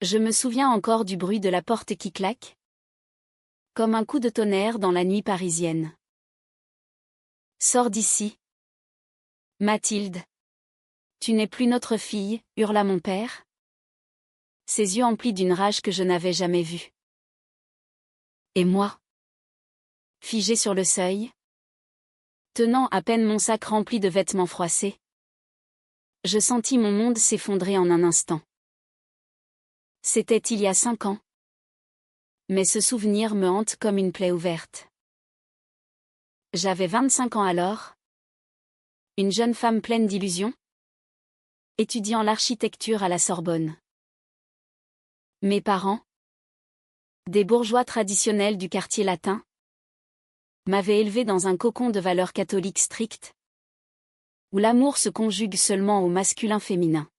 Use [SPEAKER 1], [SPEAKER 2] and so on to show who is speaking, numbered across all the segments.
[SPEAKER 1] Je me souviens encore du bruit de la porte qui claque, comme un coup de tonnerre dans la nuit parisienne. Sors d'ici. Mathilde. Tu n'es plus notre fille, hurla mon père. Ses yeux emplis d'une rage que je n'avais jamais vue. Et moi? Figé sur le seuil, tenant à peine mon sac rempli de vêtements froissés, je sentis mon monde s'effondrer en un instant. C'était il y a 5 ans. Mais ce souvenir me hante comme une plaie ouverte. J'avais 25 ans alors. Une jeune femme pleine d'illusions, étudiant l'architecture à la Sorbonne. Mes parents, des bourgeois traditionnels du quartier latin, m'avaient élevé dans un cocon de valeurs catholiques strictes, où l'amour se conjugue seulement au masculin-féminin.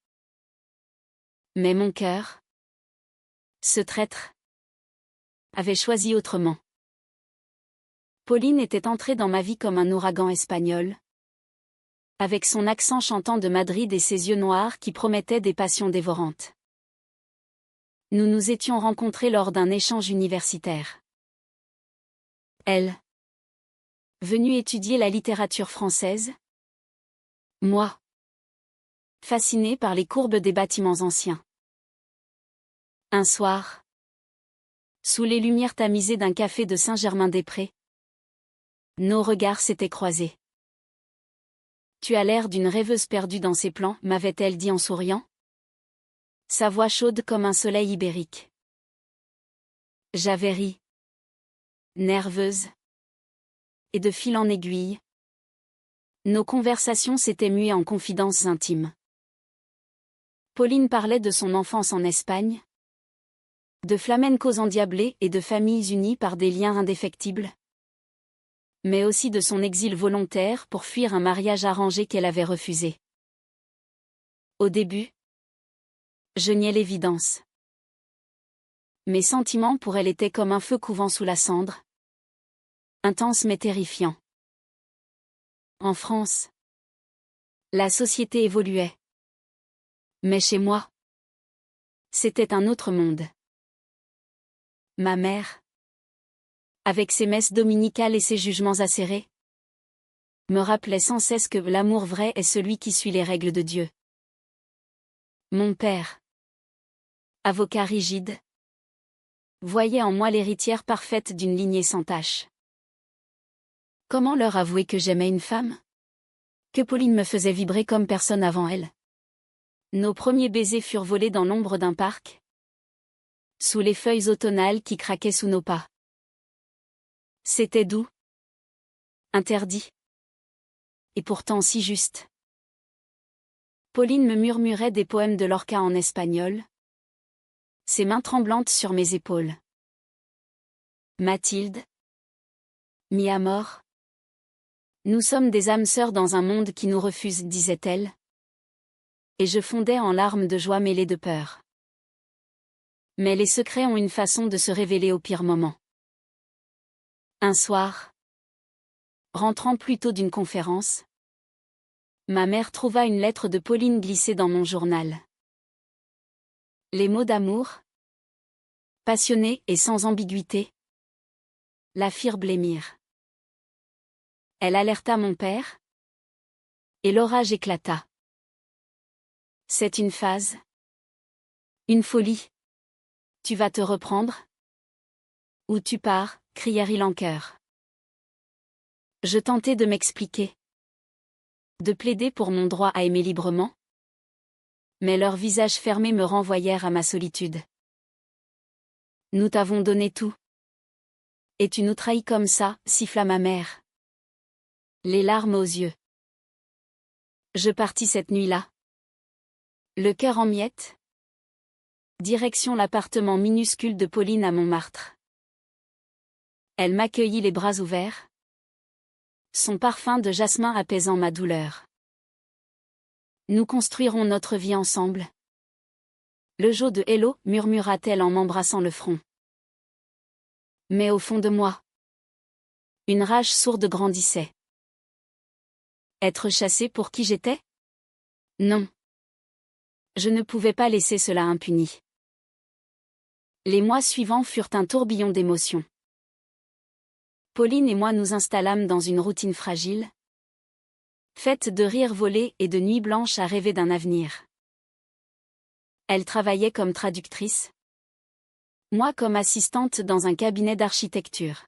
[SPEAKER 1] Mais mon cœur, ce traître, avait choisi autrement. Pauline était entrée dans ma vie comme un ouragan espagnol, avec son accent chantant de Madrid et ses yeux noirs qui promettaient des passions dévorantes. Nous nous étions rencontrés lors d'un échange universitaire. Elle, venue étudier la littérature française. Moi, fasciné par les courbes des bâtiments anciens. Un soir, sous les lumières tamisées d'un café de Saint-Germain-des-Prés, nos regards s'étaient croisés. Tu as l'air d'une rêveuse perdue dans ses plans, m'avait-elle dit en souriant. Sa voix chaude comme un soleil ibérique. J'avais ri. Nerveuse. Et de fil en aiguille, nos conversations s'étaient muées en confidences intimes. Pauline parlait de son enfance en Espagne, de flamencos endiablés et de familles unies par des liens indéfectibles, mais aussi de son exil volontaire pour fuir un mariage arrangé qu'elle avait refusé. Au début, je niais l'évidence. Mes sentiments pour elle étaient comme un feu couvant sous la cendre, intense mais terrifiant. En France, la société évoluait. Mais chez moi, c'était un autre monde. Ma mère, avec ses messes dominicales et ses jugements acérés, me rappelait sans cesse que l'amour vrai est celui qui suit les règles de Dieu. Mon père, avocat rigide, voyait en moi l'héritière parfaite d'une lignée sans tache. Comment leur avouer que j'aimais une femme? Que Pauline me faisait vibrer comme personne avant elle? Nos premiers baisers furent volés dans l'ombre d'un parc, sous les feuilles automnales qui craquaient sous nos pas. C'était doux, interdit, et pourtant si juste. Pauline me murmurait des poèmes de Lorca en espagnol, ses mains tremblantes sur mes épaules. Mathilde, mi amor. Nous sommes des âmes sœurs dans un monde qui nous refuse, disait-elle. Et je fondais en larmes de joie mêlées de peur. Mais les secrets ont une façon de se révéler au pire moment. Un soir, rentrant plus tôt d'une conférence, ma mère trouva une lettre de Pauline glissée dans mon journal. Les mots d'amour, passionnés et sans ambiguïté, la firent blêmir. Elle alerta mon père, et l'orage éclata. C'est une phase. Une folie. Tu vas te reprendre? Où tu pars? Crièrent-ils en chœur. Je tentai de m'expliquer. De plaider pour mon droit à aimer librement. Mais leurs visages fermés me renvoyèrent à ma solitude. Nous t'avons donné tout. Et tu nous trahis comme ça, siffla ma mère. Les larmes aux yeux. Je partis cette nuit-là. Le cœur en miettes. Direction l'appartement minuscule de Pauline à Montmartre. Elle m'accueillit les bras ouverts. Son parfum de jasmin apaisant ma douleur. Nous construirons notre vie ensemble. Le jeu de Hello, murmura-t-elle en m'embrassant le front. Mais au fond de moi, une rage sourde grandissait. Être chassée pour qui j'étais? Non. Je ne pouvais pas laisser cela impuni. Les mois suivants furent un tourbillon d'émotions. Pauline et moi nous installâmes dans une routine fragile, faite de rires volés et de nuits blanches à rêver d'un avenir. Elle travaillait comme traductrice, moi comme assistante dans un cabinet d'architecture.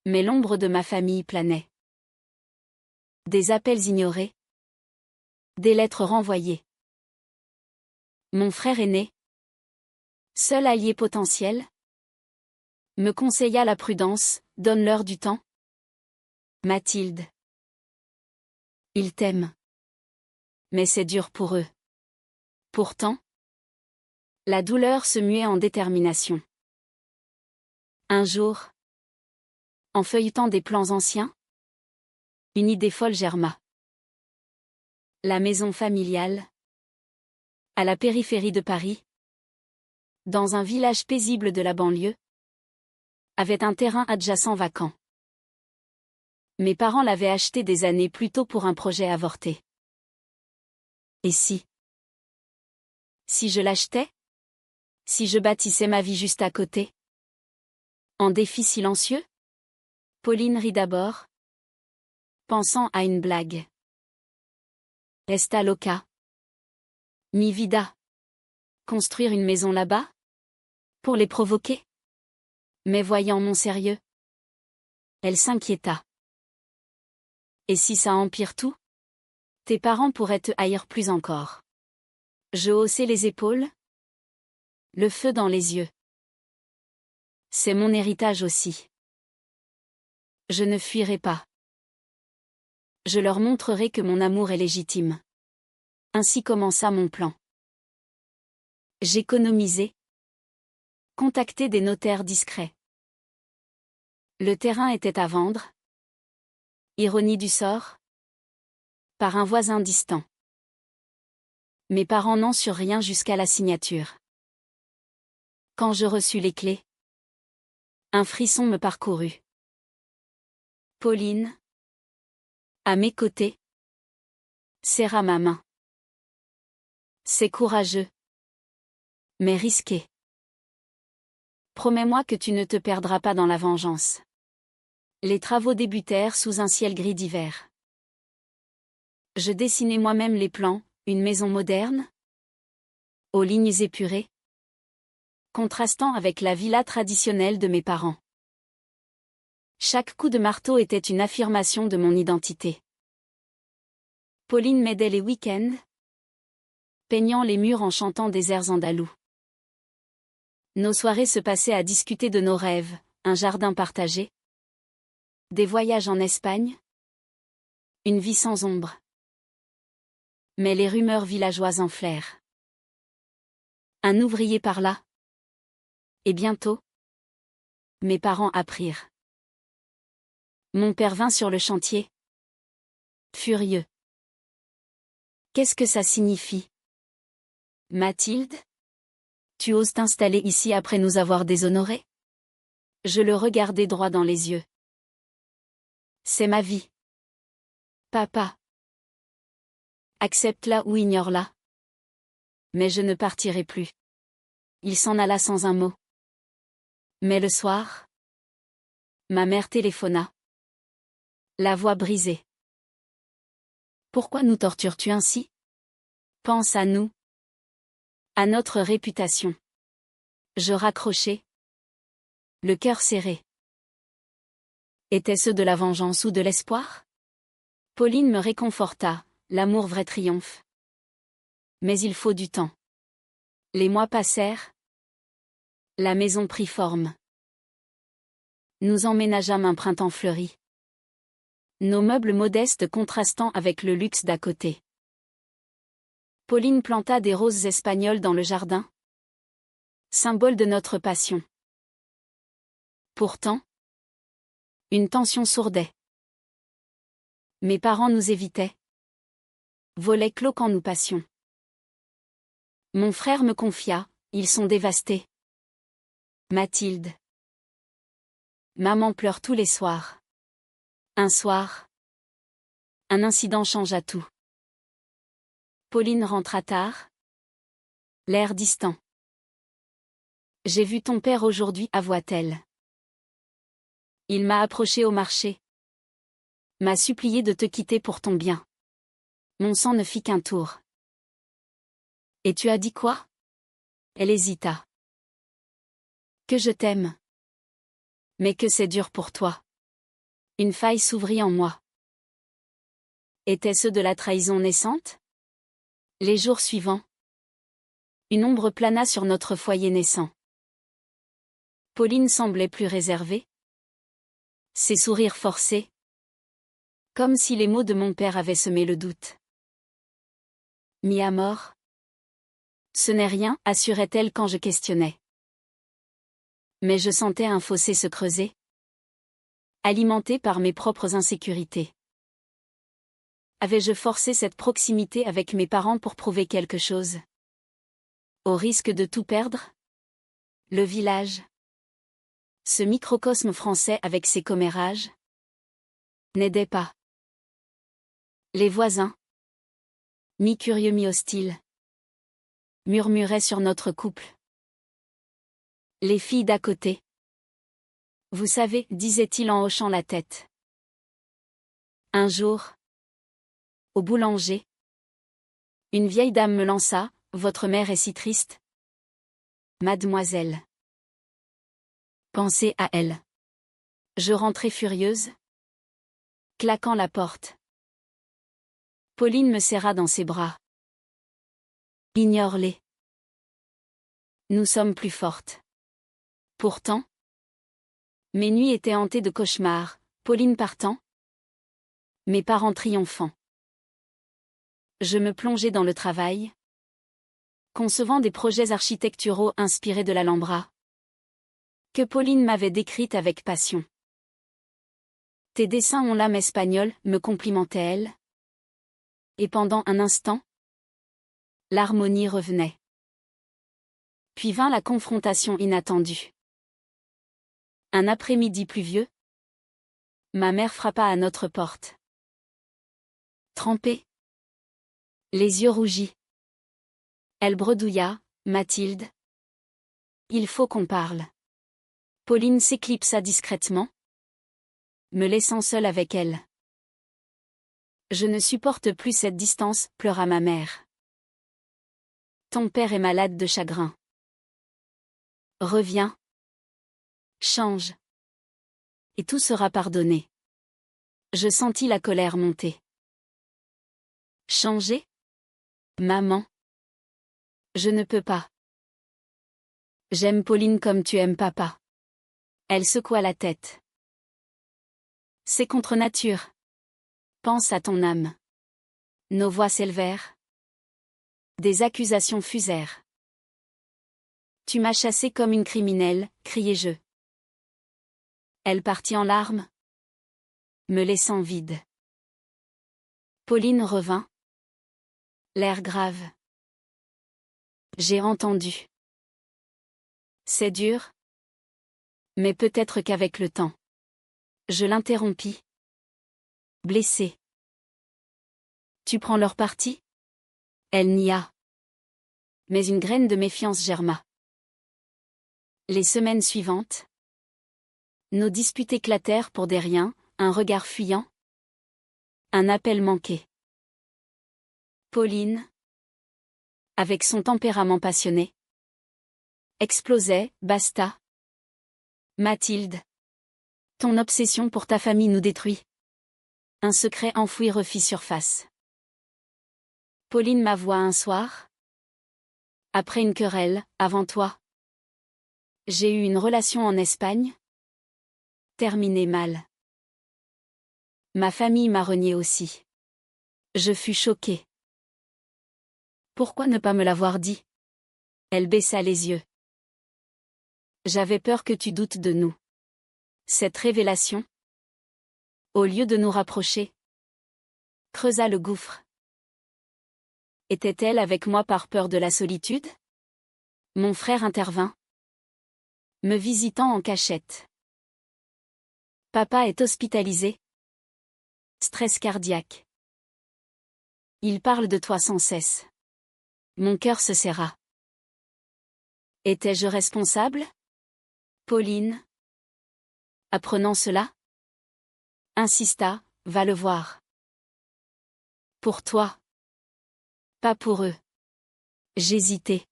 [SPEAKER 1] Mais l'ombre de ma famille planait. Des appels ignorés, des lettres renvoyées. Mon frère aîné, seul allié potentiel, me conseilla la prudence, donne-leur du temps. Mathilde. Ils t'aiment. Mais c'est dur pour eux. Pourtant, la douleur se muait en détermination. Un jour, en feuilletant des plans anciens, une idée folle germa. La maison familiale, à la périphérie de Paris, dans un village paisible de la banlieue, avait un terrain adjacent vacant. Mes parents l'avaient acheté des années plus tôt pour un projet avorté. Et si je l'achetais? Si je bâtissais ma vie juste à côté? En défi silencieux? Pauline rit d'abord, pensant à une blague. Esta loca. Mi vida. Construire une maison là-bas? Pour les provoquer? Mais voyant mon sérieux, elle s'inquiéta. Et si ça empire tout? Tes parents pourraient te haïr plus encore. Je haussai les épaules, le feu dans les yeux. C'est mon héritage aussi. Je ne fuirai pas. Je leur montrerai que mon amour est légitime. Ainsi commença mon plan. J'économisai. Contacter des notaires discrets. Le terrain était à vendre. Ironie du sort. Par un voisin distant. Mes parents n'en surent rien jusqu'à la signature. Quand je reçus les clés, un frisson me parcourut. Pauline, à mes côtés, serra ma main. C'est courageux, mais risqué. Promets-moi que tu ne te perdras pas dans la vengeance. Les travaux débutèrent sous un ciel gris d'hiver. Je dessinai moi-même les plans, une maison moderne, aux lignes épurées, contrastant avec la villa traditionnelle de mes parents. Chaque coup de marteau était une affirmation de mon identité. Pauline m'aidait les week-ends, peignant les murs en chantant des airs andalous. Nos soirées se passaient à discuter de nos rêves, un jardin partagé, des voyages en Espagne, une vie sans ombre. Mais les rumeurs villageoises enflèrent. Un ouvrier parla. Et bientôt, mes parents apprirent. Mon père vint sur le chantier. Furieux. Qu'est-ce que ça signifie? Mathilde? Tu oses t'installer ici après nous avoir déshonorés? Je le regardai droit dans les yeux. C'est ma vie. Papa. Accepte-la ou ignore-la. Mais je ne partirai plus. Il s'en alla sans un mot. Mais le soir, ma mère téléphona. La voix brisée. Pourquoi nous tortures-tu ainsi? Pense à nous. À notre réputation. Je raccrochai. Le cœur serré. Était-ce de la vengeance ou de l'espoir? Pauline me réconforta, l'amour vrai triomphe. Mais il faut du temps. Les mois passèrent. La maison prit forme. Nous emménageâmes un printemps fleuri. Nos meubles modestes contrastant avec le luxe d'à côté. Pauline planta des roses espagnoles dans le jardin. Symbole de notre passion. Pourtant, une tension sourdait. Mes parents nous évitaient. Volets clos quand nous passions. Mon frère me confia, ils sont dévastés. Mathilde. Maman pleure tous les soirs. Un soir, un incident changea tout. Pauline rentra tard. L'air distant. J'ai vu ton père aujourd'hui, avoua-t-elle. Il m'a approché au marché. M'a supplié de te quitter pour ton bien. Mon sang ne fit qu'un tour. Et tu as dit quoi? Elle hésita. Que je t'aime. Mais que c'est dur pour toi. Une faille s'ouvrit en moi. Était-ce de la trahison naissante? Les jours suivants. Une ombre plana sur notre foyer naissant. Pauline semblait plus réservée. Ses sourires forcés. Comme si les mots de mon père avaient semé le doute. Mis à mort? Ce n'est rien, assurait-elle quand je questionnais. Mais je sentais un fossé se creuser. Alimenté par mes propres insécurités. Avais-je forcé cette proximité avec mes parents pour prouver quelque chose? Au risque de tout perdre? Le village. Ce microcosme français avec ses commérages? N'aidait pas. Les voisins. Mi-curieux mi-hostiles. Murmuraient sur notre couple. Les filles d'à côté. Vous savez, disait-il en hochant la tête. Un jour. Au boulanger. Une vieille dame me lança, votre mère est si triste. Mademoiselle. Pensez à elle. Je rentrai furieuse. Claquant la porte. Pauline me serra dans ses bras. Ignore-les. Nous sommes plus fortes. Pourtant. Mes nuits étaient hantées de cauchemars, Pauline partant. Mes parents triomphant. Je me plongeais dans le travail. Concevant des projets architecturaux inspirés de l'Alhambra. Que Pauline m'avait décrite avec passion. Tes dessins ont l'âme espagnole, me complimentait-elle. Et pendant un instant, l'harmonie revenait. Puis vint la confrontation inattendue. Un après-midi pluvieux, ma mère frappa à notre porte. Trempée. Les yeux rougis. Elle bredouilla, Mathilde. Il faut qu'on parle. Pauline s'éclipsa discrètement, me laissant seule avec elle. Je ne supporte plus cette distance, pleura ma mère. Ton père est malade de chagrin. Reviens. Change. Et tout sera pardonné. Je sentis la colère monter. Changer? Maman. Je ne peux pas. J'aime Pauline comme tu aimes papa. Elle secoua la tête. C'est contre nature. Pense à ton âme. Nos voix s'élevèrent. Des accusations fusèrent. Tu m'as chassée comme une criminelle, criai-je. Elle partit en larmes, me laissant vide. Pauline revint. L'air grave. J'ai entendu. C'est dur. Mais peut-être qu'avec le temps. Je l'interrompis. Blessée. Tu prends leur parti? Elle nia. Mais une graine de méfiance germa. Les semaines suivantes. Nos disputes éclatèrent pour des riens, un regard fuyant. Un appel manqué. Pauline, avec son tempérament passionné, explosait, basta. Mathilde. Ton obsession pour ta famille nous détruit. Un secret enfoui refit surface. Pauline m'avoua un soir. Après une querelle, avant toi. J'ai eu une relation en Espagne. Terminée mal. Ma famille m'a renié aussi. Je fus choquée. Pourquoi ne pas me l'avoir dit? Elle baissa les yeux. J'avais peur que tu doutes de nous. Cette révélation, au lieu de nous rapprocher, creusa le gouffre. Était-elle avec moi par peur de la solitude? Mon frère intervint, me visitant en cachette. Papa est hospitalisé. Stress cardiaque. Il parle de toi sans cesse. Mon cœur se serra. Étais-je responsable? Pauline, apprenant cela, insista, va le voir. Pour toi. Pas pour eux. J'hésitais.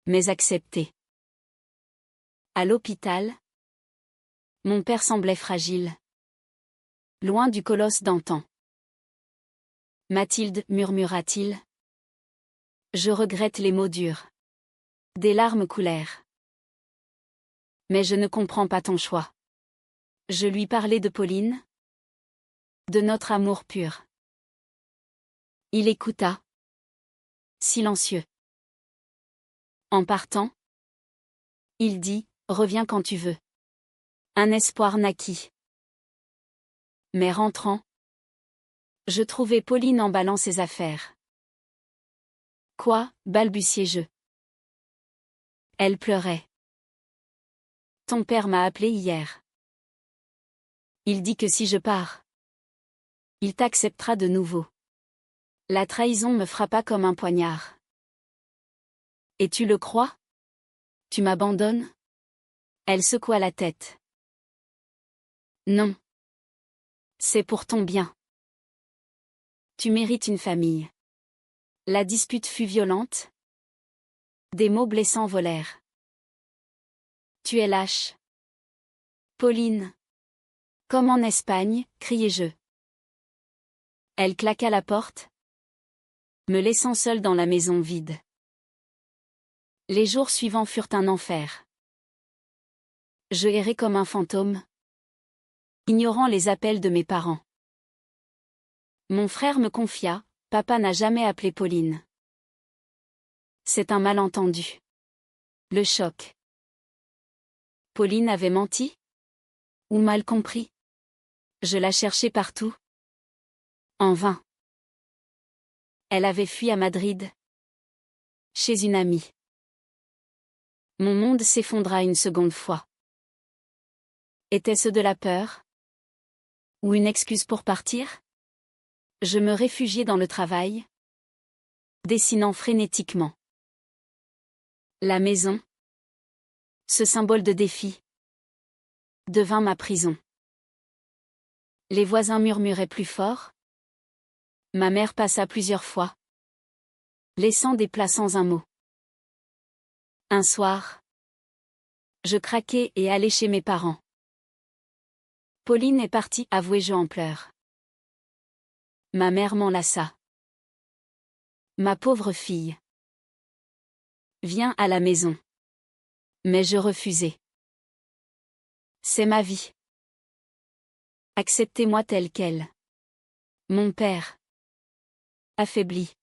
[SPEAKER 1] Mais accepté. À l'hôpital, mon père semblait fragile. Loin du colosse d'antan. Mathilde, murmura-t-il. Je regrette les mots durs. Des larmes coulèrent. Mais je ne comprends pas ton choix. Je lui parlais de Pauline. De notre amour pur. Il écouta. Silencieux. En partant, il dit, reviens quand tu veux. Un espoir naquit. Mais rentrant, je trouvai Pauline emballant ses affaires. Quoi, balbutiai-je. Elle pleurait. Ton père m'a appelé hier. Il dit que si je pars, il t'acceptera de nouveau. La trahison me frappa comme un poignard. Et tu le crois? Tu m'abandonnes? Elle secoua la tête. Non. C'est pour ton bien. Tu mérites une famille. La dispute fut violente. Des mots blessants volèrent. Tu es lâche. Pauline. Comme en Espagne, criai-je. Elle claqua la porte, me laissant seule dans la maison vide. Les jours suivants furent un enfer. Je errais comme un fantôme, ignorant les appels de mes parents. Mon frère me confia, papa n'a jamais appelé Pauline. C'est un malentendu. Le choc. Pauline avait menti? Ou mal compris? Je la cherchais partout. En vain. Elle avait fui à Madrid. Chez une amie. Mon monde s'effondra une seconde fois. Était-ce de la peur? Ou une excuse pour partir? Je me réfugiai dans le travail, dessinant frénétiquement. La maison, ce symbole de défi, devint ma prison. Les voisins murmuraient plus fort. Ma mère passa plusieurs fois, laissant des plats sans un mot. Un soir, je craquai et allai chez mes parents. Pauline est partie, avouai-je en pleurs. Ma mère m'enlaça. Ma pauvre fille. Viens à la maison. Mais je refusai. C'est ma vie. Acceptez-moi telle qu'elle. Mon père, affaibli,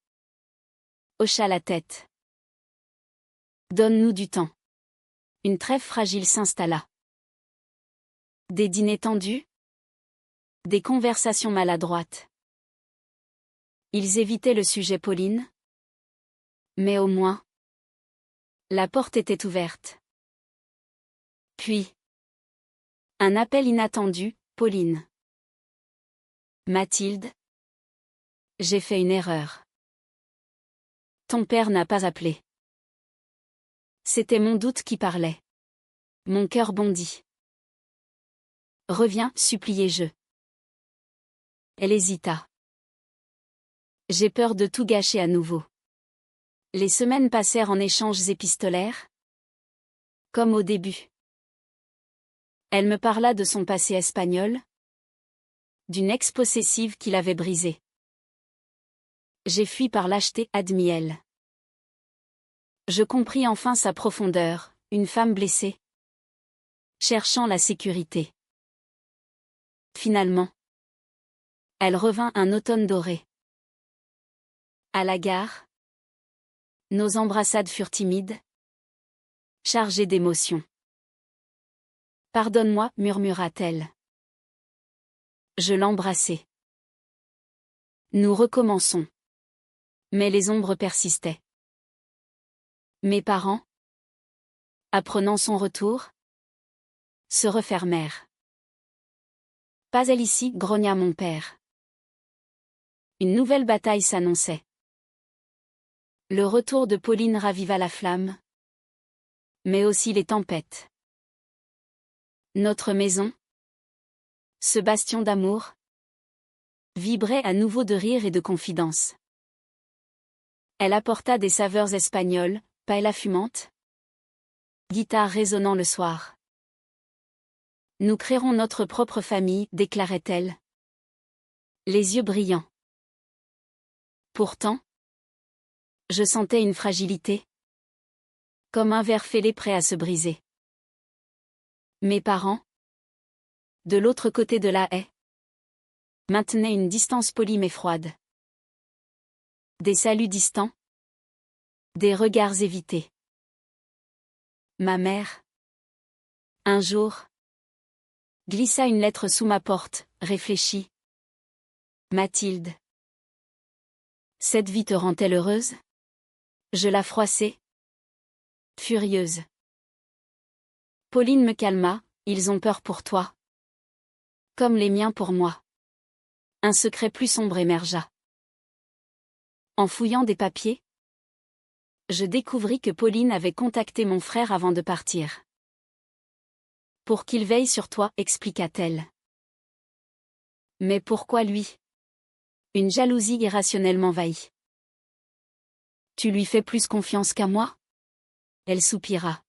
[SPEAKER 1] hocha la tête. Donne-nous du temps. Une trêve fragile s'installa. Des dîners tendus. Des conversations maladroites. Ils évitaient le sujet Pauline. Mais au moins, la porte était ouverte. Puis, un appel inattendu, Pauline. Mathilde. J'ai fait une erreur. Ton père n'a pas appelé. C'était mon doute qui parlait. Mon cœur bondit. Reviens, suppliai-je. Elle hésita. J'ai peur de tout gâcher à nouveau. Les semaines passèrent en échanges épistolaires. Comme au début. Elle me parla de son passé espagnol. D'une ex-possessive qui l'avait brisée. J'ai fui par lâcheté, admit-elle. Je compris enfin sa profondeur, une femme blessée. Cherchant la sécurité. Finalement. Elle revint un automne doré. À la gare. Nos embrassades furent timides. Chargées d'émotions. Pardonne-moi, murmura-t-elle. Je l'embrassai. Nous recommençons. Mais les ombres persistaient. Mes parents, apprenant son retour, se refermèrent. Pas elle ici, grogna mon père. Une nouvelle bataille s'annonçait. Le retour de Pauline raviva la flamme. mais aussi les tempêtes. Notre maison, ce bastion d'amour, vibrait à nouveau de rire et de confidence. Elle apporta des saveurs espagnoles, paella fumante, guitare résonnant le soir. Nous créerons notre propre famille, déclarait-elle, les yeux brillants. Pourtant, je sentais une fragilité, comme un verre fêlé prêt à se briser. Mes parents, de l'autre côté de la haie, maintenaient une distance polie mais froide. Des saluts distants, des regards évités. Ma mère, un jour, glissa une lettre sous ma porte, réfléchie. Mathilde. Cette vie te rend-elle heureuse? Je la froissai. Furieuse. Pauline me calma, ils ont peur pour toi. Comme les miens pour moi. Un secret plus sombre émergea. En fouillant des papiers, je découvris que Pauline avait contacté mon frère avant de partir. Pour qu'il veille sur toi, expliqua-t-elle. Mais pourquoi lui? Une jalousie irrationnelle m'envahit. Tu lui fais plus confiance qu'à moi? Elle soupira.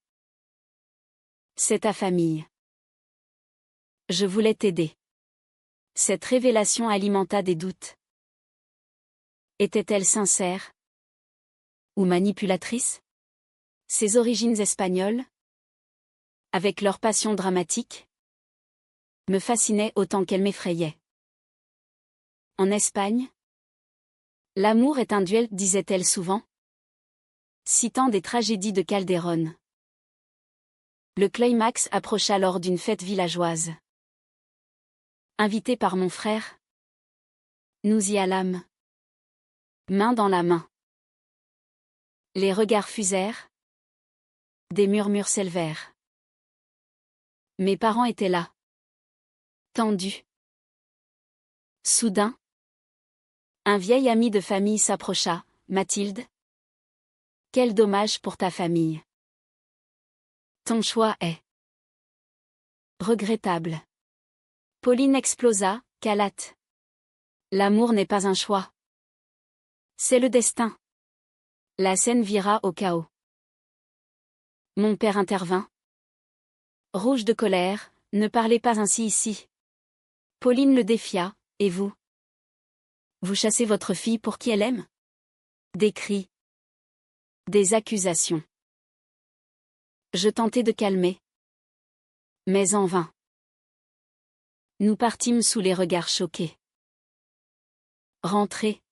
[SPEAKER 1] C'est ta famille. Je voulais t'aider. Cette révélation alimenta des doutes. Était-elle sincère? Ou manipulatrice? Ses origines espagnoles, avec leur passion dramatique, me fascinaient autant qu'elle m'effrayait. En Espagne, l'amour est un duel, disait-elle souvent, citant des tragédies de Calderón. Le climax approcha lors d'une fête villageoise. Invité par mon frère, nous y allâmes, main dans la main. Les regards fusèrent, des murmures s'élevèrent. Mes parents étaient là, tendus. Soudain, un vieil ami de famille s'approcha. Mathilde, quel dommage pour ta famille. Ton choix est regrettable. Pauline explosa. Calate. L'amour n'est pas un choix. C'est le destin. La scène vira au chaos. Mon père intervint. Rouge de colère, ne parlez pas ainsi ici. Pauline le défia. Et vous? Vous chassez votre fille pour qui elle aime? Des cris. Des accusations. Je tentai de calmer. Mais en vain. Nous partîmes sous les regards choqués. Rentrée.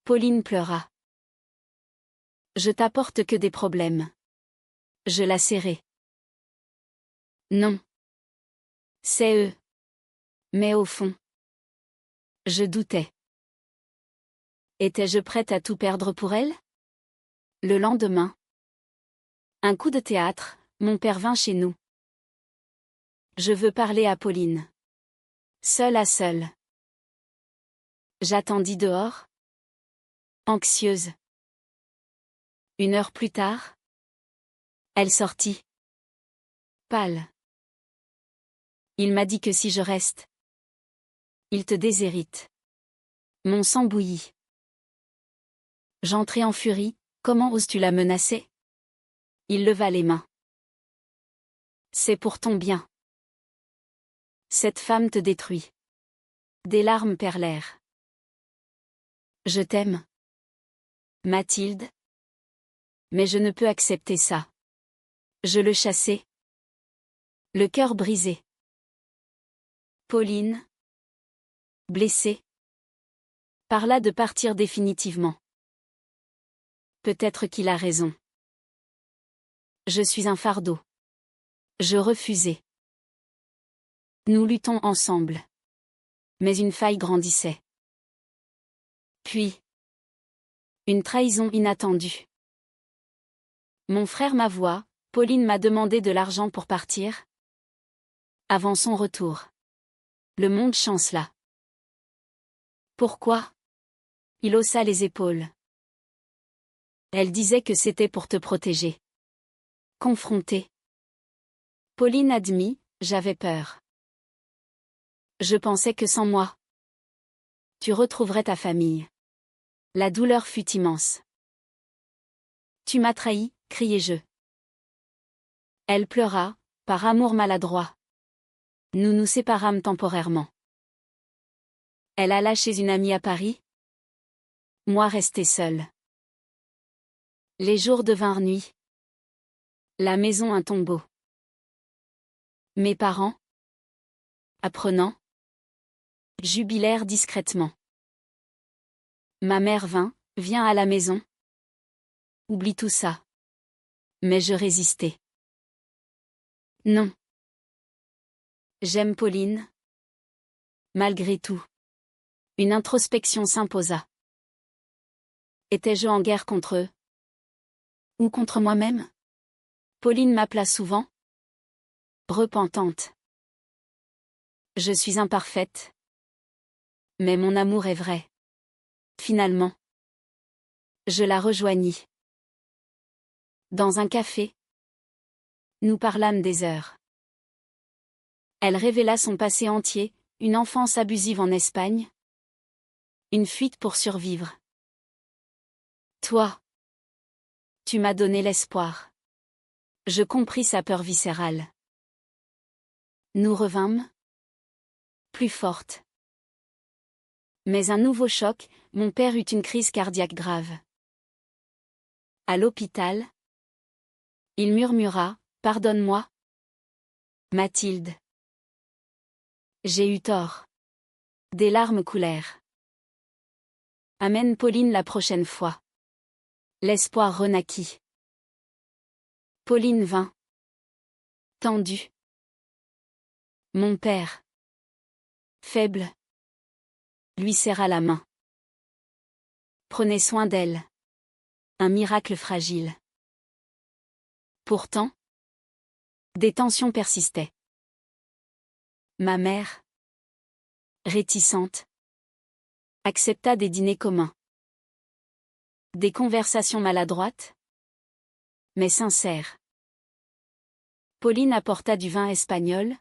[SPEAKER 1] Pauline pleura. Je t'apporte que des problèmes. Je la serrai. Non. C'est eux. Mais au fond, je doutais. Étais-je prête à tout perdre pour elle? Le lendemain, un coup de théâtre, mon père vint chez nous. Je veux parler à Pauline. Seule à seule. J'attendis dehors. Anxieuse. 1 heure plus tard, elle sortit. Pâle. Il m'a dit que si je reste, il te déshérite. Mon sang bouillit. J'entrai en furie. Comment oses-tu la menacer? Il leva les mains. C'est pour ton bien. Cette femme te détruit. Des larmes perlèrent. Je t'aime, Mathilde. Mais je ne peux accepter ça. Je le chassai. Le cœur brisé. Pauline, blessée, parla de partir définitivement. Peut-être qu'il a raison. Je suis un fardeau. Je refusai. Nous luttons ensemble. Mais une faille grandissait. Puis, une trahison inattendue. Mon frère m'avoua, Pauline m'a demandé de l'argent pour partir. Avant son retour, le monde chancela. Pourquoi? Il haussa les épaules. Elle disait que c'était pour te protéger. Confrontée. Pauline admit, j'avais peur. Je pensais que sans moi, tu retrouverais ta famille. La douleur fut immense. Tu m'as trahi, criai-je. Elle pleura, par amour maladroit. Nous nous séparâmes temporairement. Elle alla chez une amie à Paris. Moi restai seule. Les jours devinrent nuit. La maison un tombeau. Mes parents, apprenant, jubilèrent discrètement. Ma mère vient à la maison. Oublie tout ça. Mais je résistai. Non. J'aime Pauline. Malgré tout. Une introspection s'imposa. Étais-je en guerre contre eux? Ou contre moi-même? Pauline m'appela souvent. Repentante. Je suis imparfaite. Mais mon amour est vrai. Finalement. Je la rejoignis. Dans un café. Nous parlâmes des heures. Elle révéla son passé entier, une enfance abusive en Espagne. Une fuite pour survivre. Toi. Tu m'as donné l'espoir. Je compris sa peur viscérale. Nous revînmes. Plus forte. Mais un nouveau choc, mon père eut une crise cardiaque grave. À l'hôpital. Il murmura, pardonne-moi. Mathilde. J'ai eu tort. Des larmes coulèrent. Amène Pauline la prochaine fois. L'espoir renaquit. Pauline vint. Tendue. Mon père. Faible. Lui serra la main. Prenez soin d'elle. Un miracle fragile. Pourtant, des tensions persistaient. Ma mère, réticente, accepta des dîners communs. Des conversations maladroites, mais sincères. Pauline apporta du vin espagnol,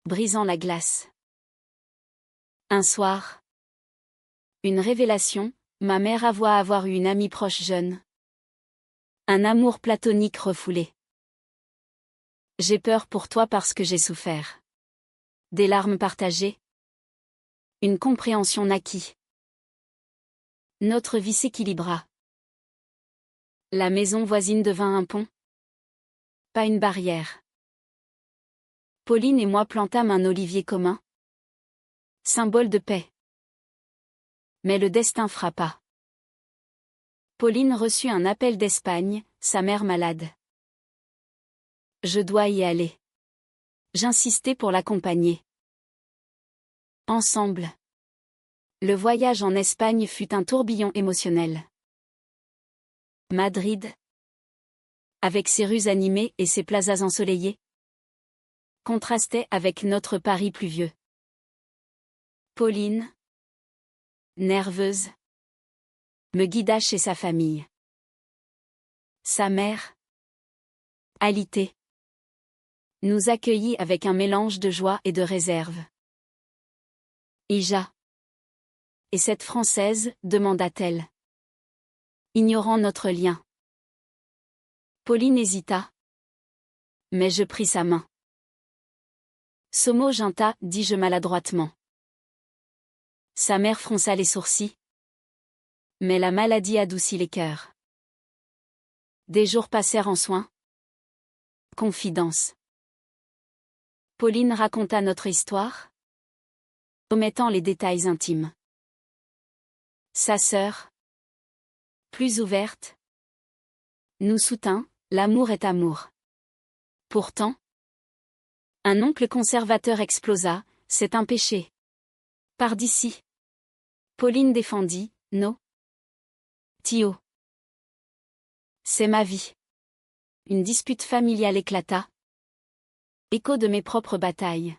[SPEAKER 1] brisant la glace. Un soir, une révélation, ma mère avoua avoir eu une amie proche jeune. Un amour platonique refoulé. J'ai peur pour toi parce que j'ai souffert. Des larmes partagées. Une compréhension naquit. Notre vie s'équilibra. La maison voisine devint un pont. Pas une barrière. Pauline et moi plantâmes un olivier commun. Symbole de paix. Mais le destin frappa. Pauline reçut un appel d'Espagne, sa mère malade. Je dois y aller. J'insistai pour l'accompagner. Ensemble. Le voyage en Espagne fut un tourbillon émotionnel. Madrid. Avec ses rues animées et ses plazas ensoleillés. Contrastait avec notre Paris pluvieux. Pauline. Nerveuse. Me guida chez sa famille. Sa mère. Alitée. Nous accueillit avec un mélange de joie et de réserve. Ija. Et cette Française, demanda-t-elle. Ignorant notre lien. Pauline hésita. Mais je pris sa main. Somo Junta, dis-je maladroitement. Sa mère fronça les sourcils. Mais la maladie adoucit les cœurs. Des jours passèrent en soins. Confidence. Pauline raconta notre histoire, omettant les détails intimes. Sa sœur, plus ouverte, nous soutint, l'amour est amour. Pourtant, un oncle conservateur explosa, c'est un péché. Par d'ici. Pauline défendit, non. Tio. C'est ma vie. Une dispute familiale éclata. Écho de mes propres batailles.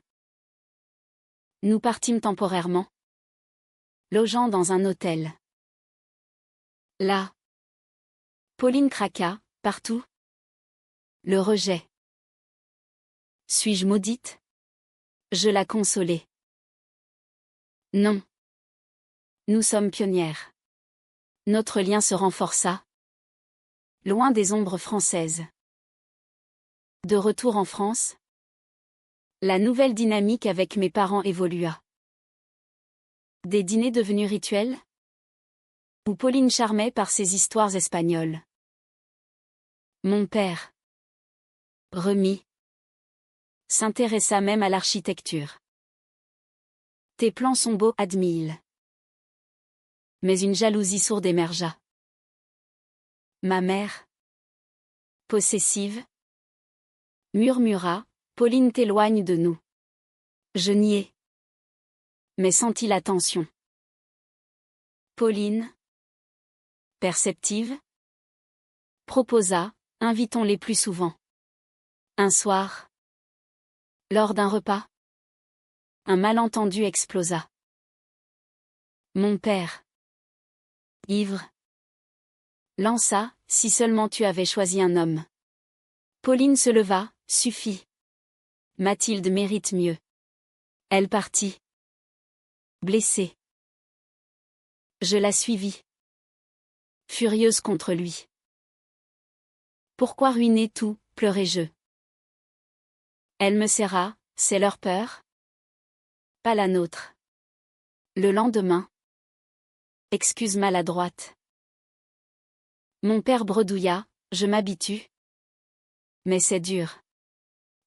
[SPEAKER 1] Nous partîmes temporairement. Logeant dans un hôtel. Là. Pauline craqua, partout. Le rejet. Suis-je maudite? Je la consolais. Non. Nous sommes pionnières. Notre lien se renforça. Loin des ombres françaises. De retour en France, la nouvelle dynamique avec mes parents évolua. Des dîners devenus rituels? Où Pauline charmait par ses histoires espagnoles. Mon père, remis, s'intéressa même à l'architecture. Tes plans sont beaux, admit-il. Mais une jalousie sourde émergea. Ma mère, possessive, murmura, Pauline t'éloigne de nous. Je niai. Mais sentis la tension. Pauline, perceptive, proposa, invitons-les plus souvent. Un soir, lors d'un repas, un malentendu explosa. Mon père, ivre, lança, si seulement tu avais choisi un homme. Pauline se leva, suffit. Mathilde mérite mieux. Elle partit. Blessée. Je la suivis. Furieuse contre lui. Pourquoi ruiner tout, pleurai-je. Elle me serra, c'est leur peur? Pas la nôtre. Le lendemain. Excuse maladroite. Mon père bredouilla, je m'habitue. Mais c'est dur.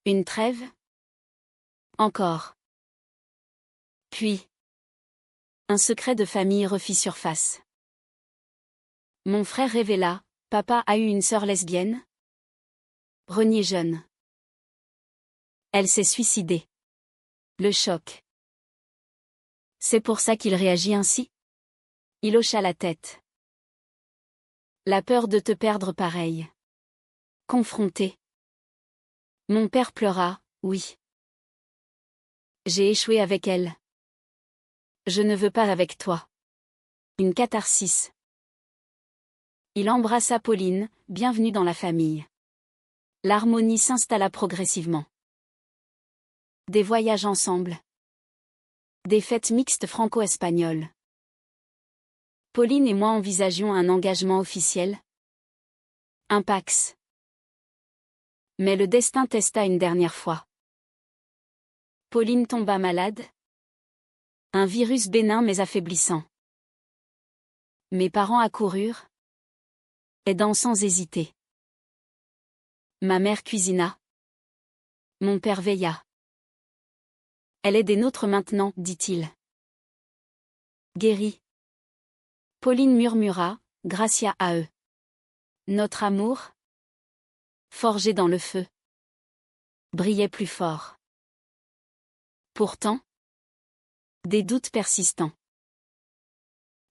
[SPEAKER 1] Une trêve? Encore. Puis. Un secret de famille refit surface. Mon frère révéla, papa a eu une sœur lesbienne? Renié jeune. Elle s'est suicidée. Le choc. C'est pour ça qu'il réagit ainsi? Il hocha la tête. La peur de te perdre pareil. Confronté. Mon père pleura, oui. J'ai échoué avec elle. Je ne veux pas avec toi. Une catharsis. Il embrassa Pauline, bienvenue dans la famille. L'harmonie s'installa progressivement. Des voyages ensemble. Des fêtes mixtes franco-espagnoles. Pauline et moi envisagions un engagement officiel. Un pax. Mais le destin testa une dernière fois. Pauline tomba malade. Un virus bénin mais affaiblissant. Mes parents accoururent. Aidant sans hésiter. Ma mère cuisina. Mon père veilla. Elle est des nôtres maintenant, dit-il. Guérie. Pauline murmura, Gracia à eux. Notre amour, forgé dans le feu, brillait plus fort. Pourtant, des doutes persistants.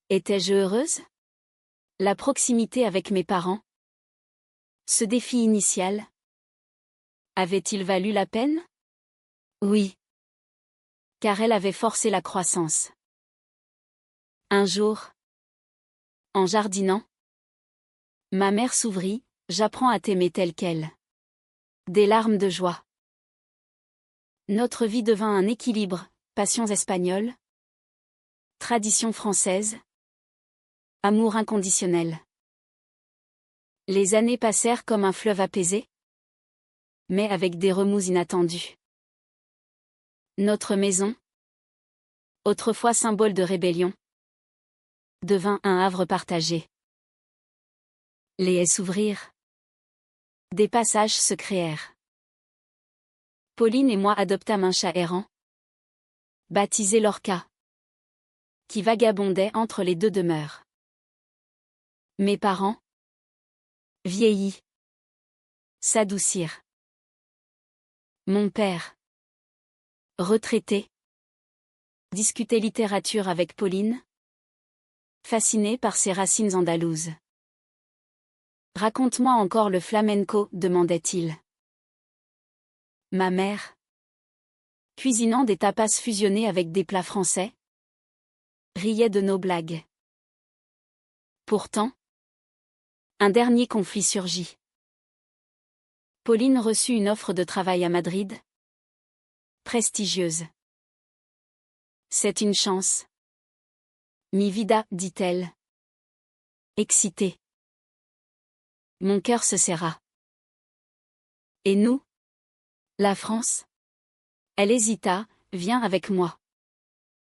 [SPEAKER 1] Étais-je heureuse? La proximité avec mes parents? Ce défi initial? Avait-il valu la peine? Oui. Car elle avait forcé la croissance. Un jour, en jardinant, ma mère s'ouvrit, j'apprends à t'aimer telle quelle. Des larmes de joie. Notre vie devint un équilibre, passions espagnoles, tradition française, amour inconditionnel. Les années passèrent comme un fleuve apaisé, mais avec des remous inattendus. Notre maison, autrefois symbole de rébellion, devint un havre partagé. Les haies s'ouvrirent. Des passages se créèrent. Pauline et moi adoptâmes un chat errant, baptisé Lorca, qui vagabondait entre les deux demeures. Mes parents, vieillis, s'adoucirent. Mon père, retraité, discutait littérature avec Pauline, fasciné par ses racines andalouses. Raconte-moi encore le flamenco, demandait-il. Ma mère, cuisinant des tapas fusionnés avec des plats français, riait de nos blagues. Pourtant, un dernier conflit surgit. Pauline reçut une offre de travail à Madrid. Prestigieuse. C'est une chance. Mi vida, dit-elle. Excitée. Mon cœur se serra. Et nous? La France? Elle hésita, viens avec moi.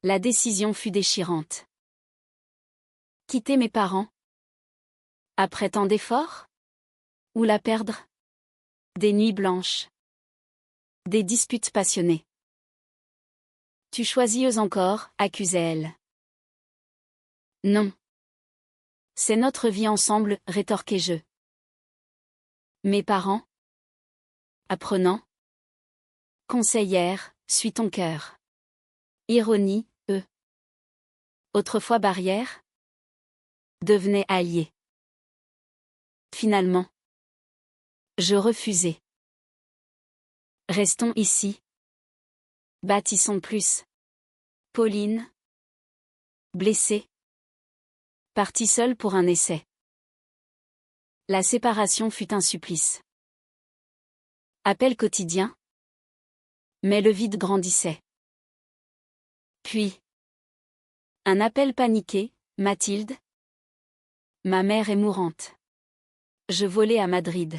[SPEAKER 1] La décision fut déchirante. Quitter mes parents? Après tant d'efforts? Ou la perdre? Des nuits blanches. Des disputes passionnées. Tu choisis encore, accusait-elle. Non. C'est notre vie ensemble, rétorquai-je. Mes parents? Apprenant? Conseillère, suis ton cœur. Ironie, eux. Autrefois barrière? Devenaient alliés. Finalement. Je refusai. Restons ici. Bâtissons plus. Pauline. Blessée. Partie seule pour un essai. La séparation fut un supplice. Appel quotidien. Mais le vide grandissait. Puis. Un appel paniqué, Mathilde. Ma mère est mourante. Je volai à Madrid.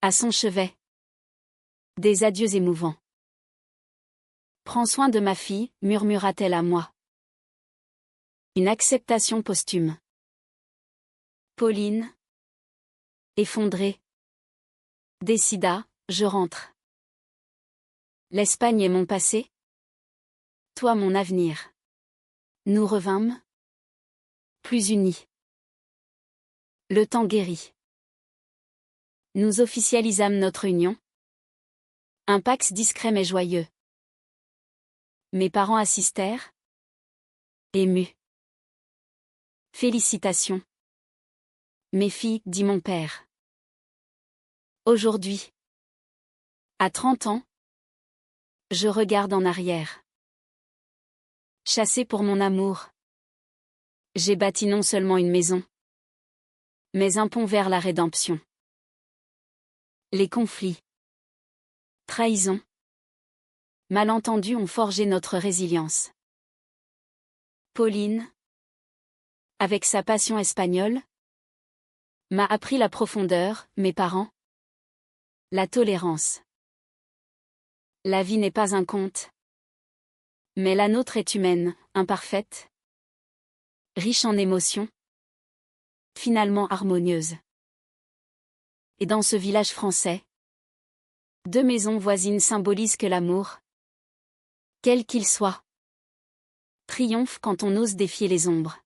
[SPEAKER 1] À son chevet. Des adieux émouvants. Prends soin de ma fille, murmura-t-elle à moi. Une acceptation posthume. Pauline. Effondrée. Décida, je rentre. L'Espagne est mon passé. Toi mon avenir. Nous revînmes. Plus unis. Le temps guérit. Nous officialisâmes notre union. Un pax discret mais joyeux. Mes parents assistèrent. Émus. Félicitations. Mes filles, dit mon père. Aujourd'hui. À 30 ans. Je regarde en arrière. Chassé pour mon amour. J'ai bâti non seulement une maison, mais un pont vers la rédemption. Les conflits. Trahison. Malentendus ont forgé notre résilience. Pauline, avec sa passion espagnole, m'a appris la profondeur, mes parents. La tolérance. La vie n'est pas un conte. Mais la nôtre est humaine, imparfaite. Riche en émotions. Finalement harmonieuse. Et dans ce village français, 2 maisons voisines symbolisent que l'amour, quel qu'il soit, triomphe quand on ose défier les ombres.